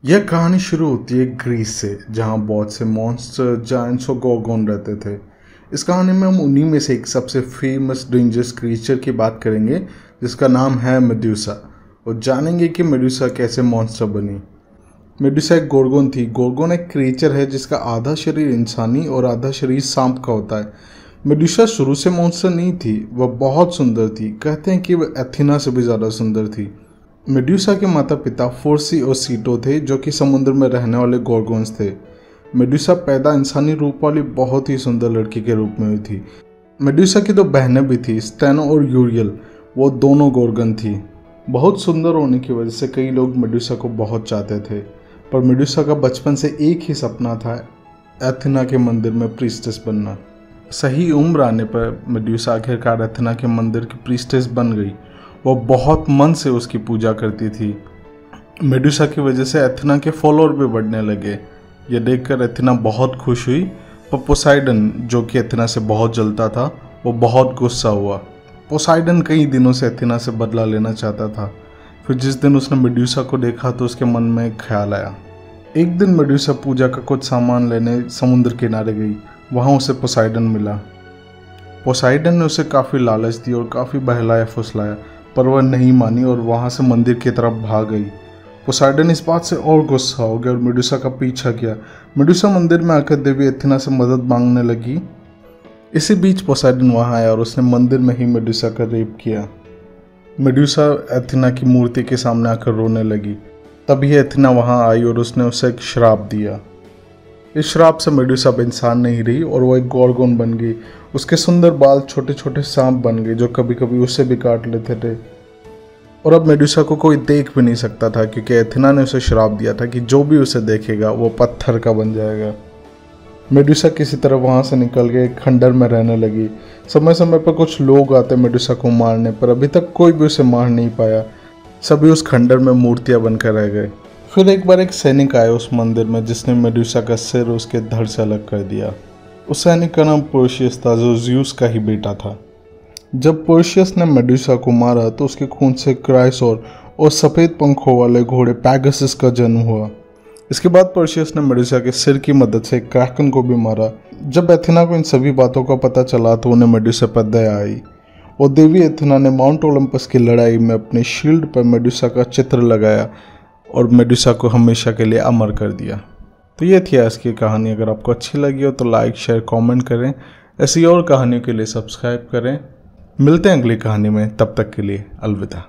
यह कहानी शुरू होती है ग्रीस से, जहाँ बहुत से मॉन्स्टर, जायंट्स और गोर्गोन रहते थे। इस कहानी में हम उन्हीं में से एक सबसे फेमस डेंजरस क्रीचर की बात करेंगे, जिसका नाम है मेडुसा, और जानेंगे कि मेडुसा कैसे मॉन्स्टर बनी। मेडुसा एक गोर्गोन थी। गोर्गोन एक क्रीचर है जिसका आधा शरीर इंसानी और आधा शरीर सांप का होता है। मेडुसा शुरू से मॉन्स्टर नहीं थी, वह बहुत सुंदर थी। कहते हैं कि वह एथेना से भी ज़्यादा सुंदर थी। मेडुसा के माता पिता फोर्सी और सीटो थे, जो कि समुद्र में रहने वाले गोर्गोन्स थे। मेडुसा पैदा इंसानी रूप वाली बहुत ही सुंदर लड़की के रूप में हुई थी। मेडुसा की दो बहनें भी थी, स्टेनो और यूरियल। वो दोनों गोर्गन थी। बहुत सुंदर होने की वजह से कई लोग मेडुसा को बहुत चाहते थे, पर मेडुसा का बचपन से एक ही सपना था, एथेना के मंदिर में प्रीस्टेस बनना। सही उम्र आने पर मेडुसा आखिरकार एथेना के मंदिर की प्रीस्टेस बन गई। वो बहुत मन से उसकी पूजा करती थी। मेडुसा की वजह से एथेना के फॉलोअर भी बढ़ने लगे। यह देखकर एथेना बहुत खुश हुई, पर पोसाइडन, जो कि एथेना से बहुत जलता था, वो बहुत गुस्सा हुआ। पोसाइडन कई दिनों से एथेना से बदला लेना चाहता था। फिर जिस दिन उसने मेडुसा को देखा तो उसके मन में एक ख्याल आया। एक दिन मेडुसा पूजा का कुछ सामान लेने समुद्र किनारे गई। वहाँ उसे पोसाइडन मिला। पोसाइडन ने उसे काफ़ी लालच दी और काफ़ी बहलाया फुसलाया, पर वह नहीं मानी और वहाँ से मंदिर की तरफ भाग गई। पोसाइडन इस बात से और गुस्सा हो गया और मेडुसा का पीछा किया। मेडुसा मंदिर में आकर देवी एथेना से मदद मांगने लगी। इसी बीच पोसाइडन वहाँ आया और उसने मंदिर में ही मेडुसा का रेप किया। मेडुसा एथेना की मूर्ति के सामने आकर रोने लगी। तभी एथेना वहाँ आई और उसने उसे एक श्राप दिया। इस श्राप से मेडुसा अब इंसान नहीं रही और वो एक गोर्गोन बन गई। उसके सुंदर बाल छोटे छोटे सांप बन गए, जो कभी कभी उसे भी काट लेते थे। और अब मेडुसा को कोई देख भी नहीं सकता था, क्योंकि एथेना ने उसे श्राप दिया था कि जो भी उसे देखेगा वो पत्थर का बन जाएगा। मेडुसा किसी तरह वहाँ से निकल के एक खंडर में रहने लगी। समय समय पर कुछ लोग आते मेडुसा को मारने, पर अभी तक कोई भी उसे मार नहीं पाया। सभी उस खंडर में मूर्तियाँ बनकर रह गए। फिर एक बार एक सैनिक आया उस मंदिर में, जिसने मेडुसा का सिर उसके धड़ से अलग कर दिया। उस सैनिक का नाम पर्शियस था, जो ज़्यूस का ही बेटा था। जब पर्शियस ने मेडुसा को मारा तो उसके खून से क्राइसोर और सफ़ेद पंखों वाले घोड़े पैगासस का जन्म हुआ। इसके बाद पर्शियस ने मेडुसा के सिर की मदद से क्रैकन को भी मारा। जब एथेना को इन सभी बातों का पता चला तो उन्हें मेडुसा पर दया आई, और देवी एथेना ने माउंट ओलंपस की लड़ाई में अपने शील्ड पर मेडुसा का चित्र लगाया और मेडुसा को हमेशा के लिए अमर कर दिया। तो ये थी आज की कहानी। अगर आपको अच्छी लगी हो तो लाइक, शेयर, कमेंट करें। ऐसी और कहानियों के लिए सब्सक्राइब करें। मिलते हैं अगली कहानी में, तब तक के लिए अलविदा।